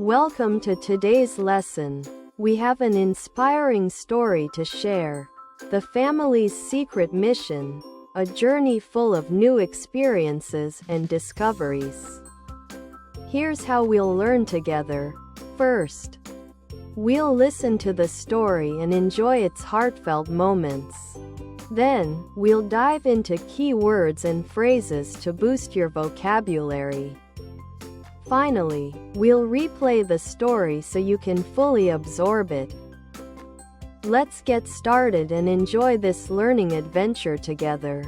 Welcome to today's lesson. We have an inspiring story to share. The family's secret mission, a journey full of new experiences and discoveries. Here's how we'll learn together. First, we'll listen to the story and enjoy its heartfelt moments. Then, we'll dive into key words and phrases to boost your vocabulary. Finally, we'll replay the story so you can fully absorb it. Let's get started and enjoy this learning adventure together.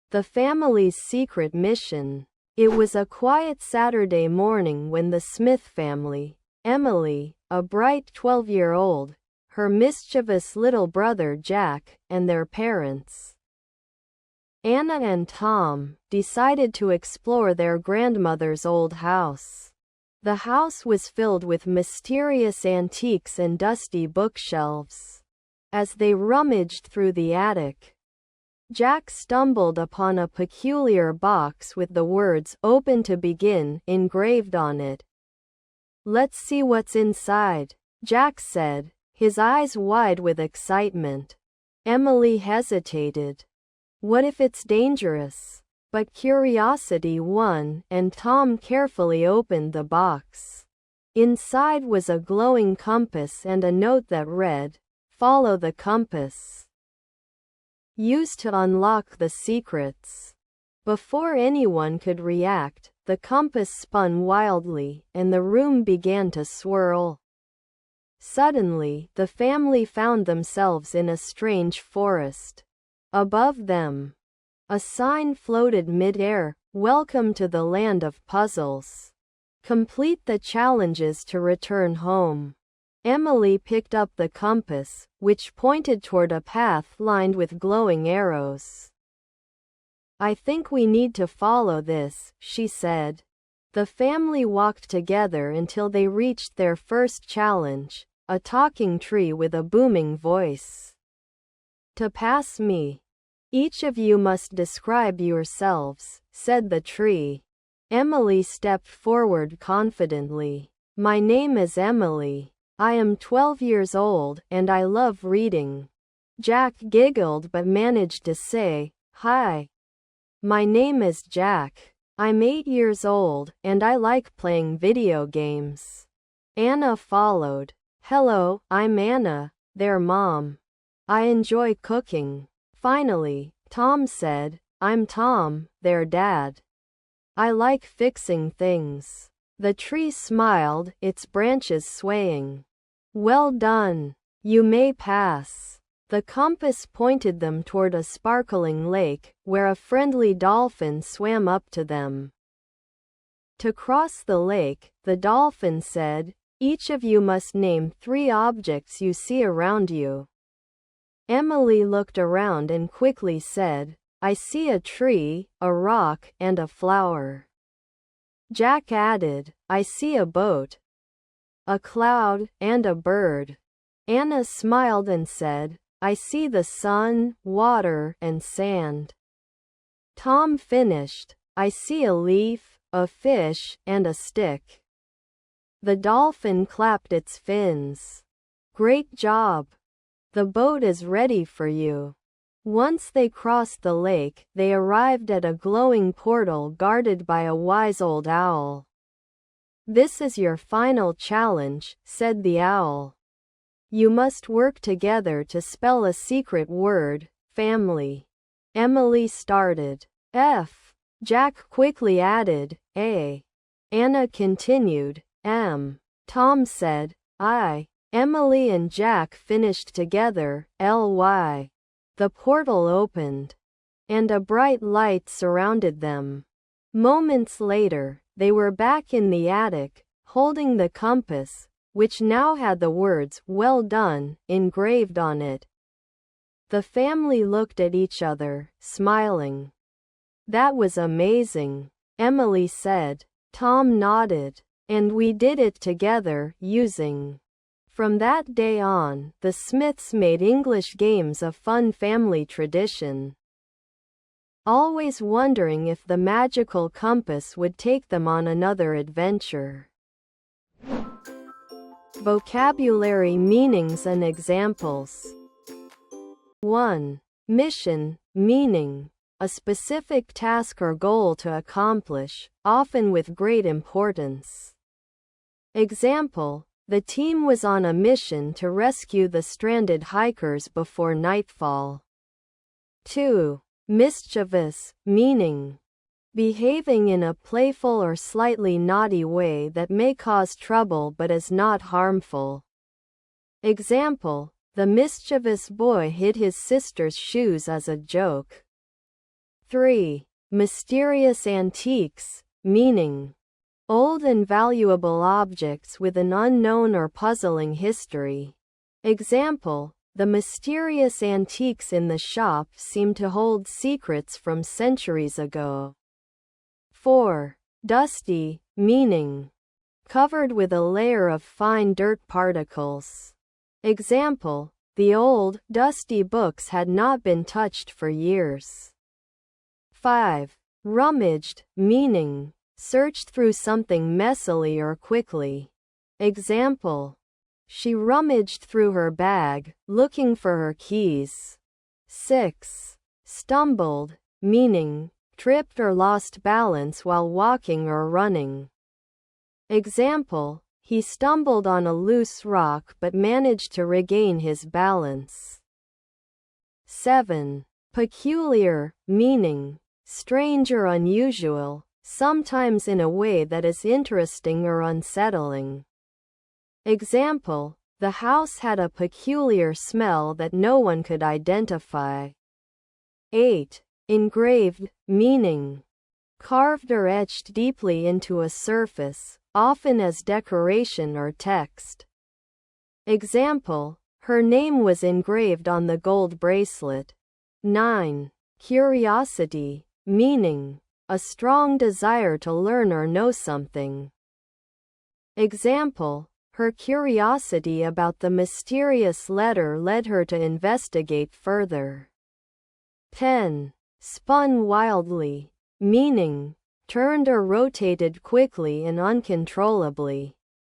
The family's secret mission. It was a quiet Saturday morning when the Smith family, Emily, a bright 12-year-old, her mischievous little brother Jack, and their parents, Anna and Tom, decided to explore their grandmother's old house. The house was filled with mysterious antiques and dusty bookshelves. As they rummaged through the attic, Jack stumbled upon a peculiar box with the words "Open to begin" engraved on it. "Let's see what's inside," Jack said, his eyes wide with excitement. Emily hesitated. What if it's dangerous? But curiosity won, and Tom carefully opened the box. Inside was a glowing compass and a note that read, "Follow the compass. Used to unlock the secrets." Before anyone could react, the compass spun wildly, and the room began to swirl. Suddenly, the family found themselves in a strange forest. Above them, a sign floated mid-air, "Welcome to the land of puzzles. Complete the challenges to return home." Emily picked up the compass, which pointed toward a path lined with glowing arrows. "I think we need to follow this," she said. The family walked together until they reached their first challenge, a talking tree with a booming voice. "To pass me, each of you must describe yourselves," said the tree. Emily stepped forward confidently. "My name is Emily. I am 12 years old, and I love reading." Jack giggled but managed to say, "Hi. My name is Jack. I'm 8 years old, and I like playing video games." Anna followed. "Hello, I'm Anna, their mom. I enjoy cooking." Finally, Tom said, "I'm Tom, their dad. I like fixing things." The tree smiled, its branches swaying. "Well done. You may pass." The compass pointed them toward a sparkling lake, where a friendly dolphin swam up to them. To cross the lake, the dolphin said, "Each of you must name 3 objects you see around you." Emily looked around and quickly said, "I see a tree, a rock, and a flower." Jack added, "I see a boat, a cloud, and a bird." Anna smiled and said, "I see the sun, water, and sand." Tom finished, "I see a leaf, a fish, and a stick." The dolphin clapped its fins. "Great job. The boat is ready for you." Once they crossed the lake, they arrived at a glowing portal guarded by a wise old owl. "This is your final challenge," said the owl. "You must work together to spell a secret word, family." Emily started. F. Jack quickly added, A. Anna continued, M. Tom said, I. Emily and Jack finished together, LY. The portal opened, and a bright light surrounded them. Moments later, they were back in the attic, holding the compass, which now had the words "Well done" engraved on it. The family looked at each other, smiling. "That was amazing," Emily said. Tom nodded. "And we did it together, using." From that day on, the Smiths made English games a fun family tradition, always wondering if the magical compass would take them on another adventure. Vocabulary meanings and examples. 1. Mission, meaning a specific task or goal to accomplish, often with great importance. Example: the team was on a mission to rescue the stranded hikers before nightfall. 2. Mischievous, meaning behaving in a playful or slightly naughty way that may cause trouble but is not harmful. Example: the mischievous boy hid his sister's shoes as a joke. 3. Mysterious antiques, meaning old and valuable objects with an unknown or puzzling history. Example: the mysterious antiques in the shop seem to hold secrets from centuries ago. 4. Dusty, meaning covered with a layer of fine dirt particles. Example: the old, dusty books had not been touched for years. 5. Rummaged, meaning searched through something messily or quickly. Example: she rummaged through her bag, looking for her keys. 6. Stumbled, meaning tripped or lost balance while walking or running. Example: he stumbled on a loose rock but managed to regain his balance. 7. Peculiar, meaning strange or unusual, sometimes in a way that is interesting or unsettling. Example: the house had a peculiar smell that no one could identify. 8. Engraved, meaning carved or etched deeply into a surface, often as decoration or text. Example: her name was engraved on the gold bracelet. 9. Curiosity, meaning a strong desire to learn or know something. Example: her curiosity about the mysterious letter led her to investigate further. 10. Spun wildly, meaning turned or rotated quickly and uncontrollably.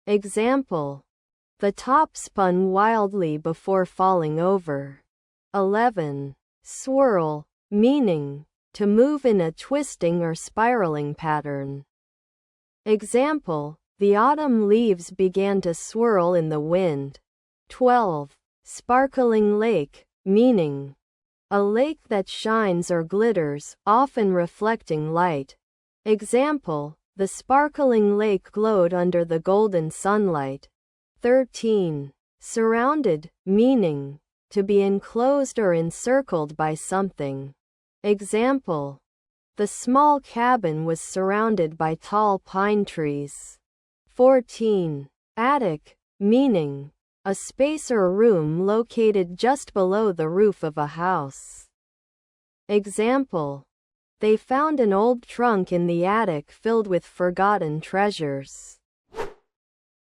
Example: the top spun wildly before falling over. 11. Swirl, meaning to move in a twisting or spiraling pattern. Example: the autumn leaves began to swirl in the wind. 12. Sparkling lake, meaning a lake that shines or glitters, often reflecting light. Example: the sparkling lake glowed under the golden sunlight. 13. Surrounded, meaning to be enclosed or encircled by something. Example: the small cabin was surrounded by tall pine trees. 14. Attic, meaning a space or room located just below the roof of a house. Example: they found an old trunk in the attic filled with forgotten treasures.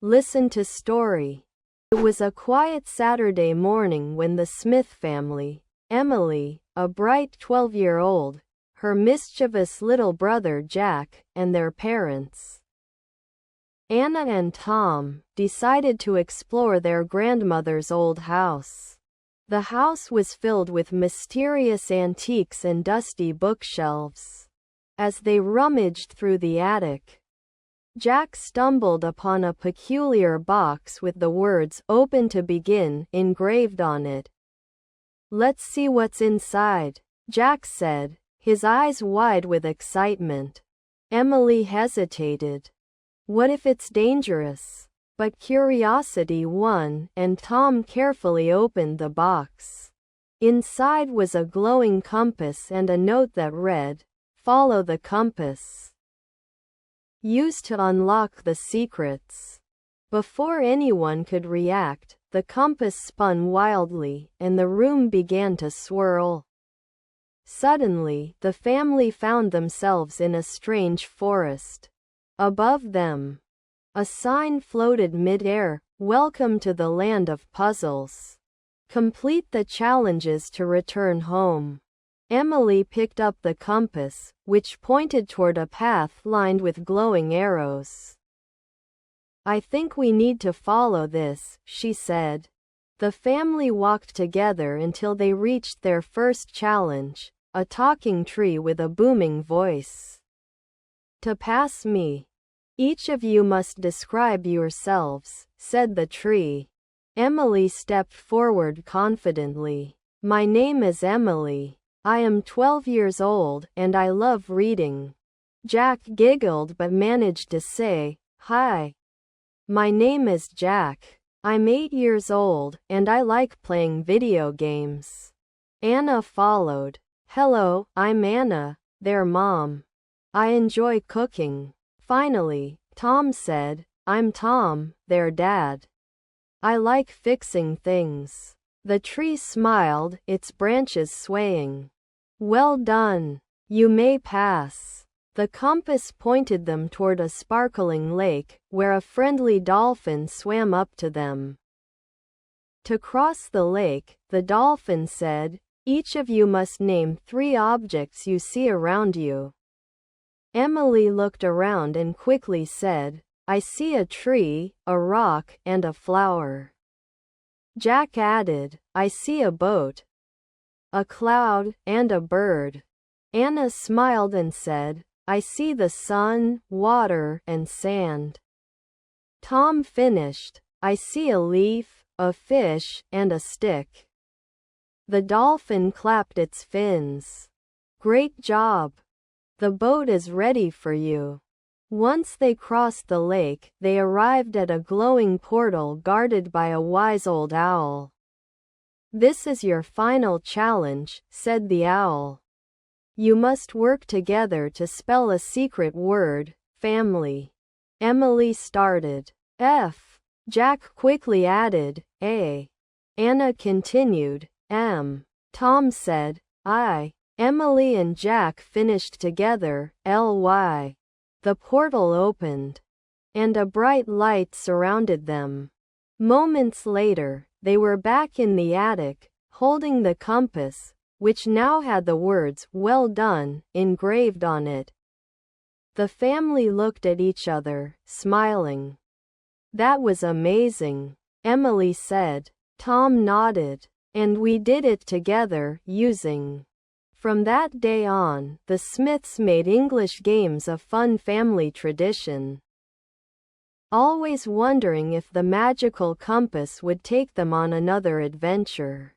Listen to story. It was a quiet Saturday morning when the Smith family, Emily, a bright 12-year-old, her mischievous little brother Jack, and their parents, Anna and Tom, decided to explore their grandmother's old house. The house was filled with mysterious antiques and dusty bookshelves. As they rummaged through the attic, Jack stumbled upon a peculiar box with the words "Open to begin" engraved on it. "Let's see what's inside," Jack said, his eyes wide with excitement. Emily hesitated. What if it's dangerous? But curiosity won, and Tom carefully opened the box. Inside was a glowing compass and a note that read, "Follow the compass. Use to unlock the secrets." Before anyone could react, the compass spun wildly, and the room began to swirl. Suddenly, the family found themselves in a strange forest. Above them, a sign floated mid-air, "Welcome to the land of puzzles. Complete the challenges to return home." Emily picked up the compass, which pointed toward a path lined with glowing arrows. I think we need to follow this, she said. The family walked together until they reached their first challenge, a talking tree with a booming voice. To pass me. Each of you must describe yourselves, said the tree. Emily stepped forward confidently. My name is Emily. I am 12 years old and I love reading. Jack giggled but managed to say, Hi. My name is Jack. I'm 8 years old and I like playing video games. Anna followed. Hello, I'm Anna, their mom. I enjoy cooking. Finally, Tom said, I'm Tom, their dad. I like fixing things. The tree smiled, its branches swaying. Well done. You may pass. The compass pointed them toward a sparkling lake, where a friendly dolphin swam up to them. To cross the lake, the dolphin said, Each of you must name 3 objects you see around you. Emily looked around and quickly said, I see a tree, a rock, and a flower. Jack added, I see a boat, a cloud, and a bird. Anna smiled and said, I see the sun, water, and sand. Tom finished, I see a leaf, a fish, and a stick. The dolphin clapped its fins. Great job. The boat is ready for you. Once they crossed the lake, they arrived at a glowing portal guarded by a wise old owl. This is your final challenge, said the owl. You must work together to spell a secret word, family. Emily started. F. Jack quickly added, A. Anna continued, M. Tom said, I. Emily and Jack finished together, Ly. The portal opened, and a bright light surrounded them. Moments later, they were back in the attic, holding the compass, which now had the words, Well done, engraved on it. The family looked at each other, smiling. That was amazing, Emily said. Tom nodded. And we did it together, using. From that day on, the Smiths made English games a fun family tradition. Always wondering if the magical compass would take them on another adventure.